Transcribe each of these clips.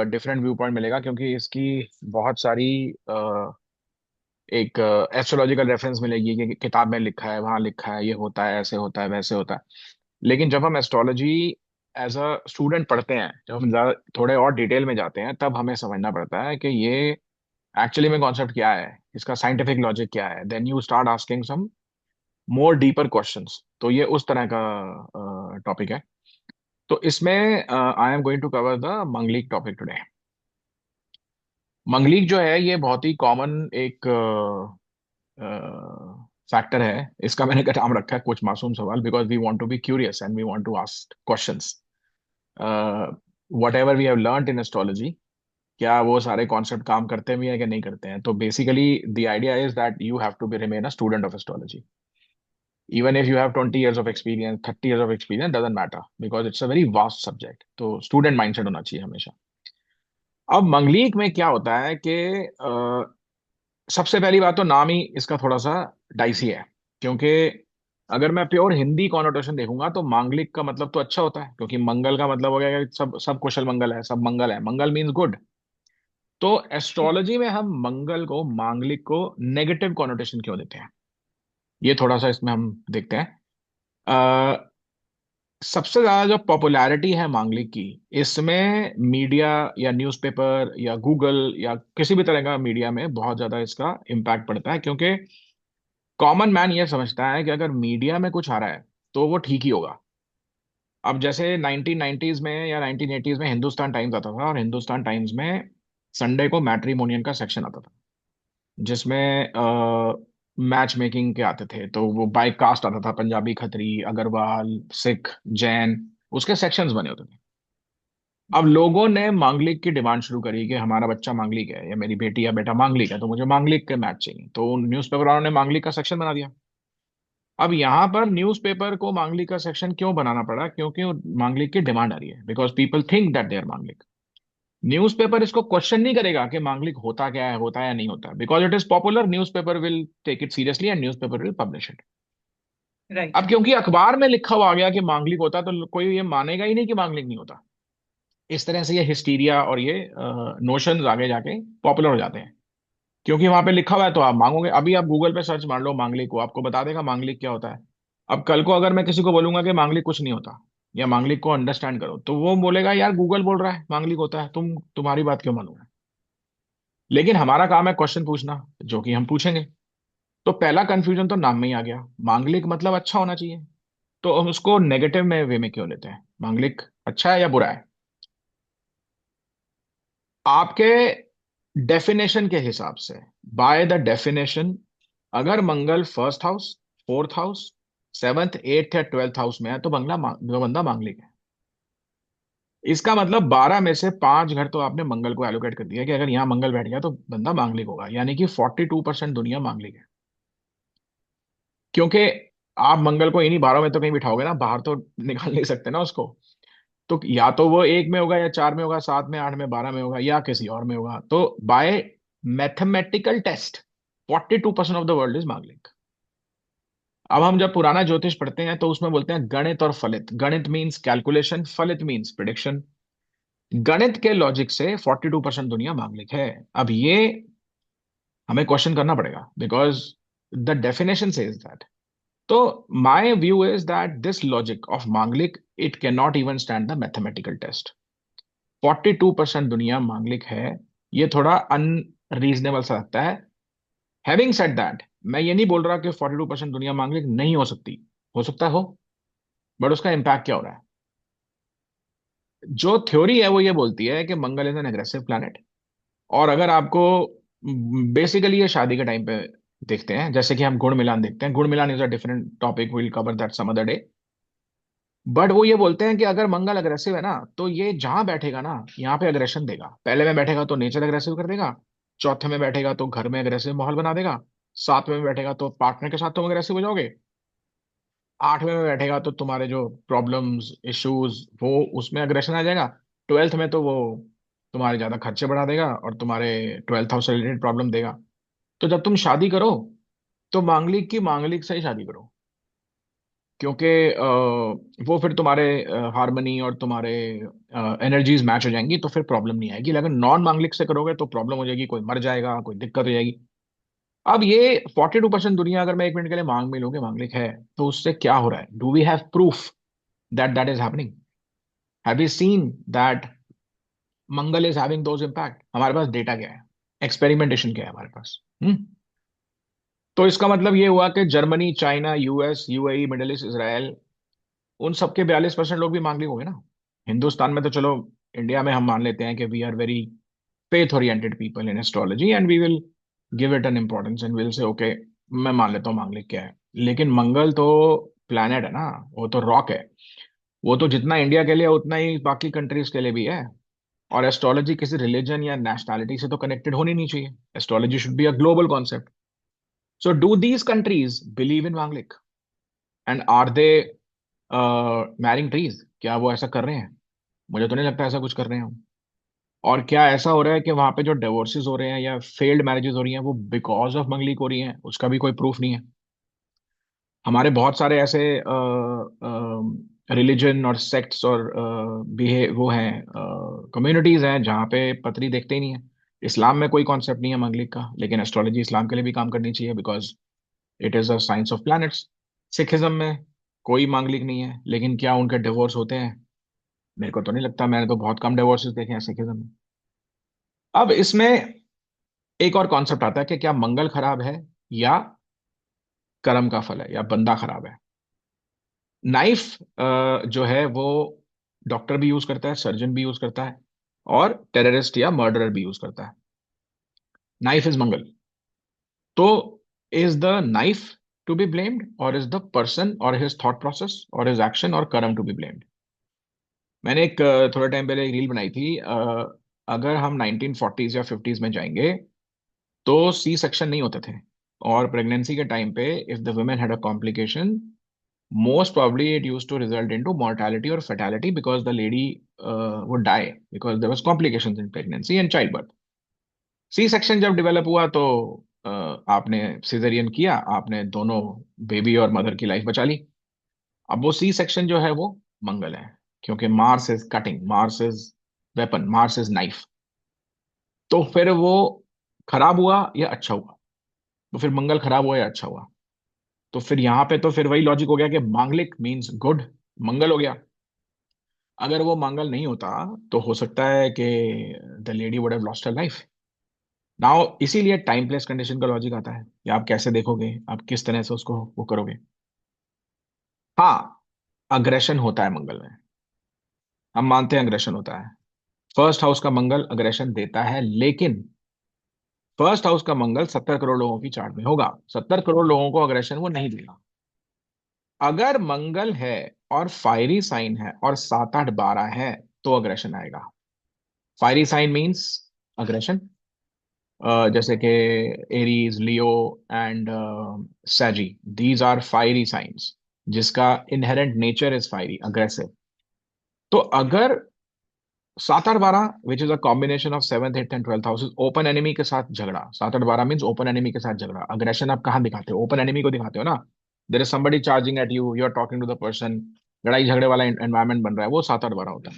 Different view point मिलेगा, क्योंकि इसकी बहुत सारी एक एस्ट्रोलॉजिकल रेफरेंस मिलेगी कि किताब में लिखा है, वहां लिखा है, ये होता है, ऐसे होता है, वैसे होता है। लेकिन जब हम एस्ट्रोलॉजी एज अ स्टूडेंट पढ़ते हैं, जब हम थोड़े और डिटेल में जाते हैं, तब हमें समझना पड़ता है कि ये एक्चुअली में कॉन्सेप्ट क्या है, इसका साइंटिफिक लॉजिक क्या है। Then you start asking some more deeper questions. तो ये उस तरह का टॉपिक है। तो इसमें I am going to cover the Manglik topic today. Manglik जो है ये बहुत ही कॉमन एक फैक्टर है। इसका मैंने क्या नाम रखा है, कुछ मासूम सवाल, because we want to be curious and we want to ask questions. Whatever we have learn in astrology, क्या वो सारे कॉन्सेप्ट काम करते भी हैं कि नहीं करते हैं। तो basically the idea is that you have to be remain a student of astrology. Even if you have 20 years of experience, 30 years of experience, doesn't matter, because it's a very vast subject। तो student mindset होना चाहिए हमेशा। अब मंगलीक में क्या होता है कि सबसे पहली बात तो नाम ही इसका थोड़ा सा डाइसी है। क्योंकि अगर मैं प्योर हिंदी कॉनोटेशन देखूंगा तो मांगलिक का मतलब तो अच्छा होता है, क्योंकि मंगल का मतलब हो गया कि सब सब कुशल मंगल है, सब मंगल है, मंगल मीन्स गुड। तो एस्ट्रोलॉजी में हम मंगल को, मांगलिक को नेगेटिव कॉनोटेशन क्यों देते हैं, ये थोड़ा सा इसमें हम देखते हैं। सबसे ज्यादा जो पॉपुलैरिटी है मांगलिक की, इसमें मीडिया या न्यूज़पेपर या गूगल या किसी भी तरह का मीडिया में बहुत ज्यादा इसका इम्पैक्ट पड़ता है। क्योंकि कॉमन मैन ये समझता है कि अगर मीडिया में कुछ आ रहा है तो वो ठीक ही होगा। अब जैसे 1990s में या 1980s में हिंदुस्तान टाइम्स आता था, और हिंदुस्तान टाइम्स में संडे को मैट्रिमोनियन का सेक्शन आता था, जिसमें मैच मेकिंग के आते थे। तो वो बाय कास्ट आता था, पंजाबी, खत्री, अग्रवाल, सिख, जैन, उसके सेक्शंस बने होते थे। अब लोगों ने मांगलिक की डिमांड शुरू करी कि हमारा बच्चा मांगलिक है, या मेरी बेटी या बेटा मांगलिक है, तो मुझे मांगलिक के मैच चाहिए। तो न्यूज़पेपर वालों ने मांगलिक का सेक्शन बना दिया। अब यहाँ पर न्यूज़पेपर को मांगलिक का सेक्शन क्यों बनाना पड़ा, क्योंकि मांगलिक की डिमांड आ रही है, because people think that they are manglik. Newspaper इसको क्वेश्चन नहीं करेगा कि मांगलिक होता क्या है, होता है या नहीं होता। Because it is popular, newspaper will take it seriously and newspaper will publish it. Right. अब क्योंकि अखबार में लिखा हुआ आ गया कि मांगलिक होता है, तो कोई ये मानेगा ही नहीं कि मांगलिक नहीं होता। इस तरह से ये हिस्टीरिया और ये नोशंस आगे जाके पॉपुलर हो जाते हैं। क्योंकि वहां पे लिखा हुआ है तो आप मांगोगे। अभी आप गूगल पे सर्च मार लो मांगलिक को, आपको बता देगा मांगलिक क्या होता है। अब कल को अगर मैं किसी को बोलूंगा कि मांगलिक कुछ नहीं होता, या मांगलिक को अंडरस्टैंड करो, तो वो बोलेगा यार गूगल बोल रहा है मांगलिक होता है, तुम्हारी बात क्यों मानूंगा। लेकिन हमारा काम है क्वेश्चन पूछना, जो कि हम पूछेंगे। तो पहला कंफ्यूजन तो नाम में ही आ गया, मांगलिक मतलब अच्छा होना चाहिए। तो हम उसको नेगेटिव में वे में क्यों लेते हैं, मांगलिक अच्छा है या बुरा है। आपके डेफिनेशन के हिसाब से, बाय द डेफिनेशन, अगर Mangal first house, fourth house, seventh, eighth या ट्वेल्थ हाउस में है, तो जो बंदा मांगलिक है। इसका मतलब 12 में से 5 घर तो आपने मंगल को एलोकेट कर दिया कि अगर यहाँ मंगल बैठ गया तो बंदा मांगलिक होगा। यानी कि 42% दुनिया मांगलिक है। क्योंकि आप मंगल को इन्हीं 12 में तो कहीं बिठाओगे ना, बाहर तो निकाल नहीं सकते ना उसको। तो या तो वो एक में होगा, या 4 में होगा, 7 में, 8 में, 12 में होगा, या किसी और में होगा। तो by mathematical test 42% of the world is manglik. अब हम जब पुराना ज्योतिष पढ़ते हैं तो उसमें बोलते हैं गणित और फलित। गणित मीन्स कैलकुलेशन, फलित मीन्स प्रिडिक्शन। गणित के लॉजिक से 42% दुनिया मांगलिक है। अब ये हमें क्वेश्चन करना पड़ेगा, because the definition says that. तो my view is that this logic of Manglik, it can not even stand the mathematical test. 42% दुनिया मांगलिक है, ये थोड़ा अनरीजनेबल सा लगता है। हैविंग सेड दैट, मैं ये नहीं बोल रहा कि 42% दुनिया मांगलिक नहीं हो सकती, हो सकता हो। बट उसका इम्पैक्ट क्या हो रहा है। जो थ्योरी है वो ये बोलती है कि मंगल इज एन एग्रेसिव प्लैनेट। और अगर आपको बेसिकली ये शादी के टाइम पे देखते हैं, जैसे कि हम गुण मिलान देखते हैं। गुण मिलान is a different topic, will cover that some other day. But वो ये बोलते हैं कि अगर मंगल अग्रेसिव है ना, तो ये जहां बैठेगा ना, यहाँ पे अग्रेशन देगा। पहले में बैठेगा तो नेचर अग्रेसिव कर देगा, चौथे में बैठेगा तो घर में अग्रेसिव माहौल बना देगा, सातवें में बैठेगा तो पार्टनर के साथ तुम अग्रेसिव हो जाओगे, आठवें में बैठेगा तो तुम्हारे जो प्रॉब्लम्स, इश्यूज, वो उसमें अग्रेशन आ जाएगा। ट्वेल्थ में तो वो तुम्हारे ज्यादा खर्चे बढ़ा देगा और तुम्हारे ट्वेल्थ हाउस से रिलेटेड प्रॉब्लम देगा। तो जब तुम शादी करो तो मांगलिक की मांगलिक से ही शादी करो। क्योंकि वो फिर तुम्हारे हार्मनी और तुम्हारे एनर्जीज मैच हो जाएंगी, तो फिर प्रॉब्लम नहीं आएगी। लेकिन नॉन मांगलिक से करोगे तो प्रॉब्लम हो जाएगी, कोई मर जाएगा, कोई दिक्कत हो जाएगी। अब ये 42% दुनिया, अगर मैं एक मिनट के लिए मांग में लूंगी मांगलिक है, तो उससे क्या हो रहा है? Do we have proof that that is happening? Have you seen that Mangal is having those impact? हमारे पास डेटा क्या है, एक्सपेरिमेंटेशन क्या है हमारे पास? तो इसका मतलब ये हुआ कि Germany, China, US, UAE, middle east, Israel, उन सबके 42% लोग भी मांगलिक होंगे ना। हिंदुस्तान में तो चलो, इंडिया में हम मान लेते हैं कि we are very faith oriented people in astrology and we will give it an importance and we'll say okay, मैं मान लेता हूँ मांगलिक क्या है। लेकिन मंगल तो प्लैनेट है ना, वो तो रॉक है। वो तो जितना इंडिया के लिए है, उतना ही बाकी कंट्रीज के लिए भी है। और एस्ट्रोलॉजी किसी रिलीजन या नेशनैलिटी से तो कनेक्टेड होनी नहीं चाहिए। Astrology should be a global concept. So do these countries believe in Manglik, and are they marrying trees? क्या वो ऐसा कर रहे हैं? मुझे तो नहीं लगता ऐसा कुछ कर रहे हैं। और क्या ऐसा हो रहा है कि वहां पे जो डिवोर्सेस हो रहे हैं या फेल्ड मैरिजेस हो रही हैं वो बिकॉज ऑफ मंगलिक हो रही हैं? उसका भी कोई प्रूफ नहीं है। हमारे बहुत सारे ऐसे रिलीजन और सेक्ट्स और बिहेव वो हैं, कम्युनिटीज हैं जहाँ पे पत्री देखते ही नहीं है। इस्लाम में कोई कॉन्सेप्ट नहीं है मंगलिक का, लेकिन एस्ट्रोलॉजी इस्लाम के लिए भी काम करनी चाहिए, because it is a science of planets. Sikhism में कोई मांगलिक नहीं है, लेकिन क्या उनके डिवोर्स होते हैं? मेरे को तो नहीं लगता, मैंने तो बहुत कम डिवोर्सेस देखे हैं सिखिज्म में। अब इसमें एक और कॉन्सेप्ट आता है कि क्या मंगल खराब है या कर्म का फल है या बंदा खराब है। नाइफ जो है वो डॉक्टर भी यूज करता है, सर्जन भी यूज करता है, और टेररिस्ट या मर्डरर भी यूज करता है। Knife is Mangal. तो is the knife to be blamed, और इज द पर्सन और हिज थॉट प्रोसेस और हिज एक्शन और कर्म टू बी ब्लेम्ड? मैंने एक थोड़ा टाइम पहले एक रील बनाई थी। अगर हम 1940s या 50s में जाएंगे तो सी सेक्शन नहीं होते थे। और प्रेगनेंसी के टाइम पे if the women had a complication, most probably it used to result into mortality or fatality because the lady would die because there was complications in pregnancy and childbirth. C section जब develop हुआ तो आपने caesarean किया, आपने दोनों baby और mother की life बचा ली। अब वो सी सेक्शन जो है वो मंगल है, क्योंकि Mars is cutting, Mars is weapon, Mars is knife. तो फिर वो खराब हुआ या अच्छा हुआ? तो फिर मंगल खराब हुआ या अच्छा हुआ? तो फिर यहाँ पे तो फिर वही लॉजिक हो गया कि मांगलिक मींस गुड, मंगल हो गया। अगर वो मंगल नहीं होता तो हो सकता है कि the lady would have lost her life. Now इसीलिए टाइम प्लेस कंडीशन का लॉजिक आता है कि आप कैसे देखोगे, आप किस तरह से उसको वो करोगे। हाँ, अग्रेशन होता है मंगल में, हम मानते हैं अग्रेशन होता है। फर्स्ट हाउस का मंगल अग्रेशन देता है, लेकिन फर्स्ट हाउस का मंगल 70 करोड़ लोगों की चार्ट में होगा, 70 करोड़ लोगों को अग्रेशन वो नहीं देगा। अगर मंगल है और फायरी साइन है और 7 8 12 है तो अग्रेशन आएगा। फायरी साइन मीन्स अग्रेशन, जैसे कि Aries, Leo and Sagi, these are fiery signs जिसका inherent nature is fiery, aggressive. तो अगर 7 8 12 which is a combination of seventh eighth and twelfth houses, open enemy के साथ झगड़ा, 7 8 12 मीन्स ओपन एनिमी के साथ झगड़ा। अग्रेशन आप कहाँ दिखाते हो? ओपन एनिमी को दिखाते हो ना। There is somebody charging at you, you are talking to the person, लड़ाई झगड़े वाला एनवायरमेंट बन रहा है, वो 7 8 12 होता है।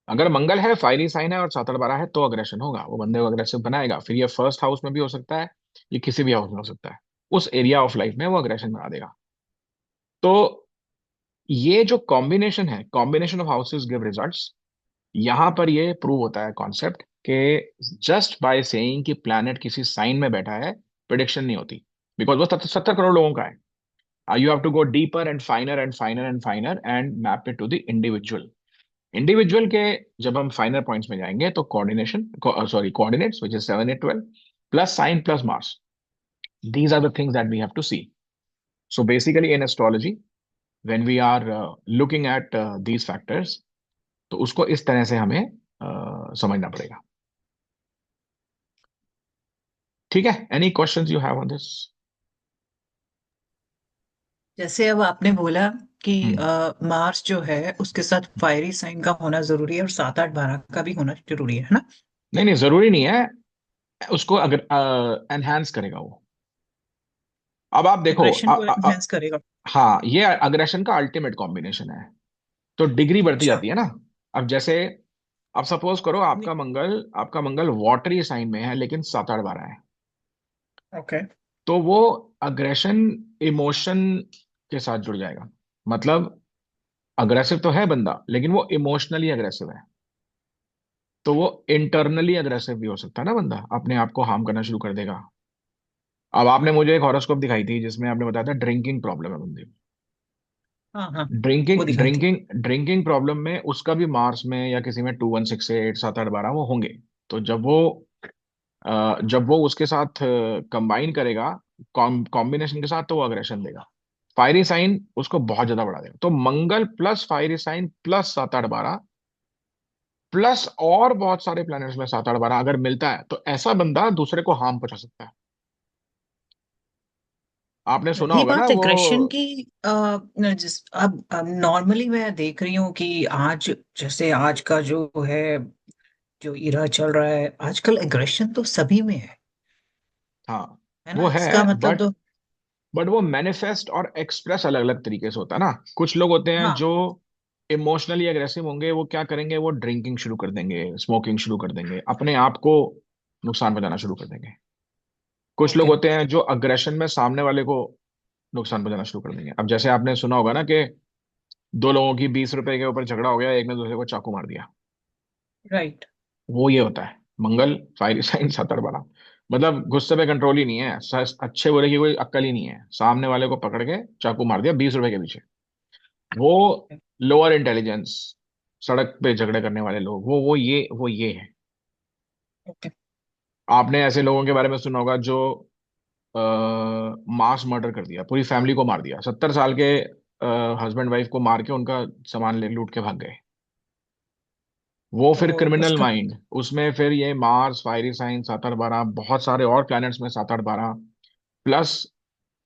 अगर मंगल है, फायरी साइन है और 7 8 12 है, तो अग्रेशन होगा, वो बंदे को अग्रेसिव बनाएगा। फिर ये फर्स्ट हाउस में भी हो सकता है, ये किसी भी हाउस में हो सकता है, उस एरिया ऑफ लाइफ में वो अग्रेशन बना देगा। तो ये जो कॉम्बिनेशन है, combination of houses give results. यहां पर ये प्रूव होता है कॉन्सेप्ट कि जस्ट बाय सेइंग कि प्लैनेट किसी साइन में बैठा है, प्रिडिक्शन नहीं होती, बिकॉज वो 70 करोड़ लोगों का है। You have to go deeper and finer and finer and finer and map it to the individual. Individual के जब हम फाइनल पॉइंट्स में जाएंगे तो coordination, sorry coordinates which is 7 8 12 plus sign plus Mars, these are the things that we have to see. So basically in astrology when we are looking at these factors, तो उसको इस तरह से हमें समझना पड़ेगा। ठीक है, any questions you have on this? जैसे अब आपने बोला कि हम्म। मार्स जो है उसके साथ फायरी साइन का होना जरूरी है और 7 8 12 का भी होना जरूरी है ना? नहीं नहीं, जरूरी नहीं है, उसको अगर एनहांस करेगा वो। अब आप देखो, एग्रेशन को एनहेंस करेगा। हाँ, ये अग्रेशन का अल्टीमेट कॉम्बिनेशन है। तो डिग्री बढ़ती अच्छा। जाती है ना। अब जैसे, अब सपोज करो आपका मंगल वाटरी साइन में है लेकिन 7 8 12 है। ओके। तो वो अग्रेशन इमोशन के साथ जुड़ जाएगा। मतलब अग्रेसिव तो है बंदा लेकिन वो इमोशनली अग्रेसिव है। तो वो इंटरनली अग्रेसिव भी हो सकता है ना, बंदा अपने आप को हार्म करना शुरू कर देगा। अब आपने मुझे एक हॉरोस्कोप दिखाई थी जिसमें आपने बताया था ड्रिंकिंग प्रॉब्लम है बंदे को। हाँ हाँ, ड्रिंकिंग वो दिखाई थी। ड्रिंकिंग ड्रिंकिंग प्रॉब्लम में उसका भी मार्स में या किसी में 2 1 6 8 7 8 12 वो होंगे। तो जब वो उसके साथ कंबाइन करेगा, कॉम्बिनेशन के साथ, तो वो अग्रेशन देगा। फायरी साइन उसको बहुत ज्यादा बढ़ा देगा। तो Mangal plus fiery sign plus 7 8 12 plus और बहुत सारे प्लैनेट्स में 7 8 12 अगर मिलता है तो ऐसा बंदा दूसरे को हार्म पहुंचा सकता है। आपने सुना रही होगा ना बात वो। एग्रेशन की, जिस अब नॉर्मली मैं देख रही हूँ कि आज, जैसे आज का जो है, जो इरा चल रहा है आजकल, एग्रेशन तो सभी में हाँ, है वो ना, है। इसका मतलब बट तो। बट वो मैनिफेस्ट और एक्सप्रेस अलग अलग तरीके से होता है ना। कुछ लोग होते हैं हाँ। जो इमोशनली अग्रेसिव होंगे, वो क्या करेंगे, वो ड्रिंकिंग शुरू कर देंगे, स्मोकिंग शुरू कर देंगे, अपने आप को नुकसान पहुंचाना शुरू कर देंगे। कुछ लोग ओके। होते हैं जो अग्रेशन में सामने वाले को नुकसान पहुंचाना शुरू कर देंगे। अब जैसे आपने सुना होगा ना कि दो लोगों की 20 रुपए के ऊपर झगड़ा हो गया, एक ने दूसरे को चाकू मार दिया। राइट। वो ये होता है मंगल फायरी साइन 7 8 12। मतलब गुस्से पे कंट्रोल ही नहीं है, अच्छे बुरे की कोई अक्ल ही नहीं है, सामने वाले को पकड़ के चाकू मार दिया 20 रुपए के पीछे। वो लोअर इंटेलिजेंस, सड़क पे झगड़े करने वाले लोग, वो ये है। ओके। आपने ऐसे लोगों के बारे में सुना होगा जो मास मर्डर कर दिया, पूरी फैमिली को मार दिया, 70 साल के हस्बैंड वाइफ को मार के उनका सामान ले लूट के भाग गए। वो फिर तो क्रिमिनल उसका माइंड, उसमें फिर ये मार्स फायरी साइन 7 8 12 बहुत सारे और प्लैनेट्स में 7 8 12 plus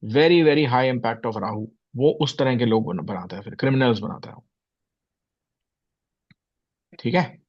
very very high impact of Rahu, वो उस तरह के लोग बनाता है, फिर क्रिमिनल्स बनाता है। ठीक है।